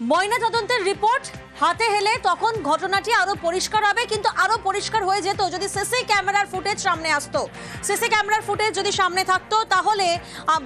ময়নাতদন্তের রিপোর্ট হাতে হেলে তখন ঘটনাটি আরো পরিষ্কার হবে, কিন্তু আরো পরিষ্কার হয়ে যেত যদি সিসি ক্যামেরার ফুটেজ সামনে আসতো। সিসি ক্যামেরার ফুটেজ যদি সামনে থাকতো তাহলে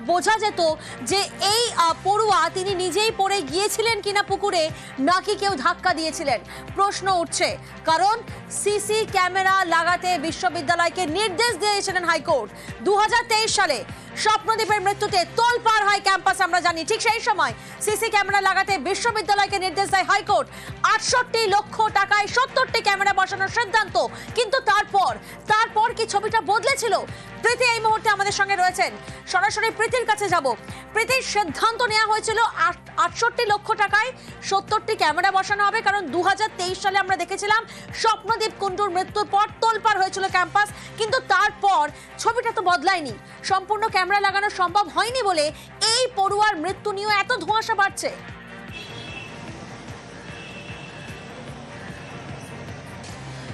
বোঝা যেত যে এই পড়ুয়া তিনি নিজেই পড়ে গিয়েছিলেন কিনা পুকুরে, নাকি কেউ ধাক্কা দিয়েছিলেন। প্রশ্ন উঠছে কারণ সিসি ক্যামেরা লাগাতে বিশ্ববিদ্যালয়কে নির্দেশ দিয়েছিলেন হাইকোর্ট। 2023 সালে স্বপ্নদীপের মৃত্যুতে তোলপাড় হয় ক্যাম্পাস, আমরা জানি। ঠিক সেই সময় সিসি ক্যামেরা লাগাতে বিশ্ববিদ্যালয়কে নির্দেশ দেয় হাইকোর্ট। 68 লক্ষ টাকায় 70টি ক্যামেরা বসানোর সিদ্ধান্ত। কিন্তু তারপর কি ছবিটা বদলেছিল? প্রীতি এই মুহূর্তে আমাদের সঙ্গে রয়েছেন, সরাসরি প্রীতির কাছে যাব। প্রীতির সিদ্ধান্ত নেওয়া হয়েছিল 68 লক্ষ টাকায় 70টি ক্যামেরা বসানো হবে, কারণ 2023 সালে আমরা দেখেছিলাম স্বপ্নদীপ কুণ্ডুর মৃত্যুর পর তোলপাড় হয়েছিল ক্যাম্পাস। কিন্তু তারপর ছবিটা তো বদলায়নি, সম্পূর্ণ ক্যামেরা লাগানো সম্ভব হয়নি বলে এই পড়ুয়ার মৃত্যু নিয়ে এত ধোঁয়াশা বাড়ছে।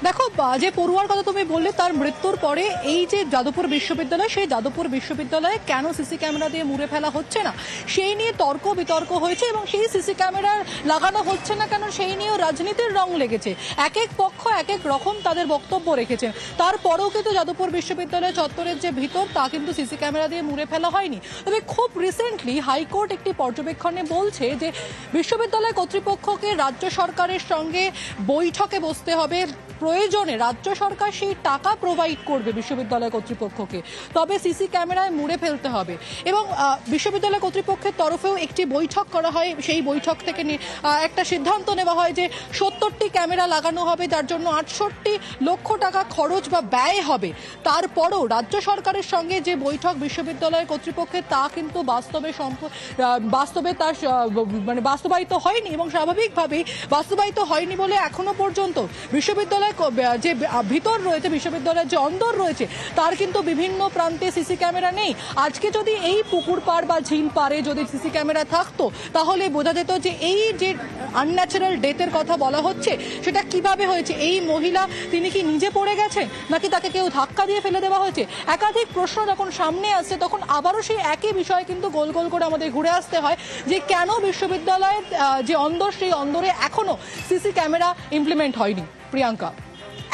দেখো, যে পড়ুয়ার কথা তুমি বললে, তার মৃত্যুর পরে এই যে যাদবপুর বিশ্ববিদ্যালয়, সেই যাদবপুর বিশ্ববিদ্যালয়ে কেন সিসি ক্যামেরা দিয়ে মুড়ে ফেলা হচ্ছে না সেই নিয়ে তর্ক বিতর্ক হয়েছে, এবং সেই সিসি ক্যামেরা লাগানো হচ্ছে না কেন সেই নিয়েও রাজনীতির রং লেগেছে। এক এক পক্ষ এক এক রকম তাদের বক্তব্য রেখেছেন। তারপরেও কিন্তু যাদবপুর বিশ্ববিদ্যালয় চত্বরের যে ভিতর, তা কিন্তু সিসি ক্যামেরা দিয়ে মুড়ে ফেলা হয়নি। তবে খুব রিসেন্টলি হাইকোর্ট একটি পর্যবেক্ষণে বলছে যে বিশ্ববিদ্যালয় কর্তৃপক্ষকে রাজ্য সরকারের সঙ্গে বৈঠকে বসতে হবে, প্রয়োজনে রাজ্য সরকার সেই টাকা প্রোভাইড করবে বিশ্ববিদ্যালয় কর্তৃপক্ষকে, তবে সিসি ক্যামেরায় মুড়ে ফেলতে হবে। এবং বিশ্ববিদ্যালয় কর্তৃপক্ষের তরফেও একটি বৈঠক করা হয়, সেই বৈঠক থেকে একটা সিদ্ধান্ত নেওয়া হয় যে 70টি ক্যামেরা লাগানো হবে, যার জন্য 68 লক্ষ টাকা খরচ বা ব্যয় হবে। তারপরও রাজ্য সরকারের সঙ্গে যে বৈঠক বিশ্ববিদ্যালয় কর্তৃপক্ষের, তা কিন্তু বাস্তবে তার বাস্তবায়িত হয়নি, এবং স্বাভাবিকভাবেই বাস্তবায়িত হয়নি বলে এখনো পর্যন্ত বিশ্ববিদ্যালয় যে ভিতর রয়েছে, বিশ্ববিদ্যালয়ের যে অন্দর রয়েছে, তার কিন্তু বিভিন্ন প্রান্তে সিসি ক্যামেরা নেই। আজকে যদি এই পুকুর পাড় বা ঝিল পাড়ে যদি সিসি ক্যামেরা থাকতো, তাহলে বোঝা যেত যে এই যে আনন্যাচারাল ডেথের কথা বলা হচ্ছে, সেটা কিভাবে হয়েছে। এই মহিলা তিনি কি নিজে পড়ে গেছেন, নাকি তাকে কেউ ধাক্কা দিয়ে ফেলে দেওয়া হয়েছে? একাধিক প্রশ্ন যখন সামনে আসছে, তখন আবারও সেই একই বিষয় কিন্তু গোল গোল করে আমাদের ঘুরে আসতে হয় যে কেন বিশ্ববিদ্যালয়ের যে অন্দর, সেই অন্দরে এখনো সিসি ক্যামেরা ইমপ্লিমেন্ট হয়নি। প্রিয়াঙ্কা,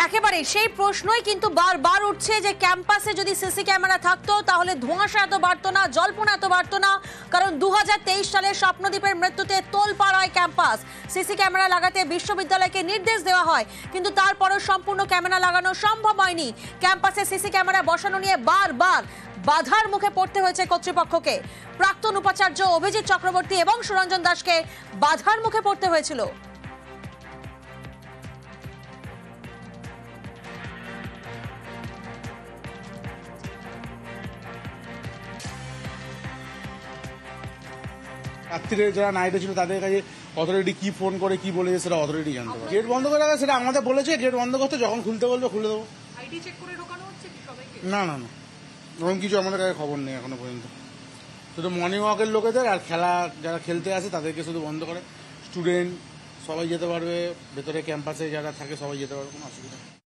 একেবারে সেই প্রশ্নই কিন্তু বারবার উঠছে যে ক্যাম্পাসে যদি সিসি ক্যামেরা থাকতো তাহলে ধোঁয়াশা এত বাড়তো না, জল্পনা এত বাড়তো না। কারণ 2023 সালে স্বপ্নদীপের মৃত্যুতে তোলপাড় হয় ক্যাম্পাস। সিসি ক্যামেরা লাগাতে বিশ্ববিদ্যালয়কে নির্দেশ দেওয়া হয়, কিন্তু তারপরও সম্পূর্ণ ক্যামেরা লাগানো সম্ভব হয়নি। ক্যাম্পাসে সিসি ক্যামেরা বসানো নিয়ে বারবার বাধার মুখে পড়তে হয়েছে কর্তৃপক্ষকে। প্রাক্তন উপাচার্য অভিজিৎ চক্রবর্তী এবং সুরঞ্জন দাসকে বাধার মুখে পড়তে হয়েছিল। রাত্রিরে যারা নাইটে ছিল তাদের কাছে অথরিটি কি ফোন করে কি বলেছে সেটা অথরিটি জানতে পারে। গেট বন্ধ করে রাখা, সেটা আমাদের বলেছে গেট বন্ধ করতে, যখন খুলতে বলবে খুলে দেবো। না না না, ওরকম কিছু আমাদের কাছে খবর নেই এখনো পর্যন্ত। শুধু মর্নিং ওয়াকের লোকেদের আর খেলা যারা খেলতে আসে তাদেরকে শুধু বন্ধ করে। স্টুডেন্ট সবাই যেতে পারবে, ভেতরে ক্যাম্পাসে যারা থাকে সবাই যেতে পারবে, কোনো অসুবিধা নেই।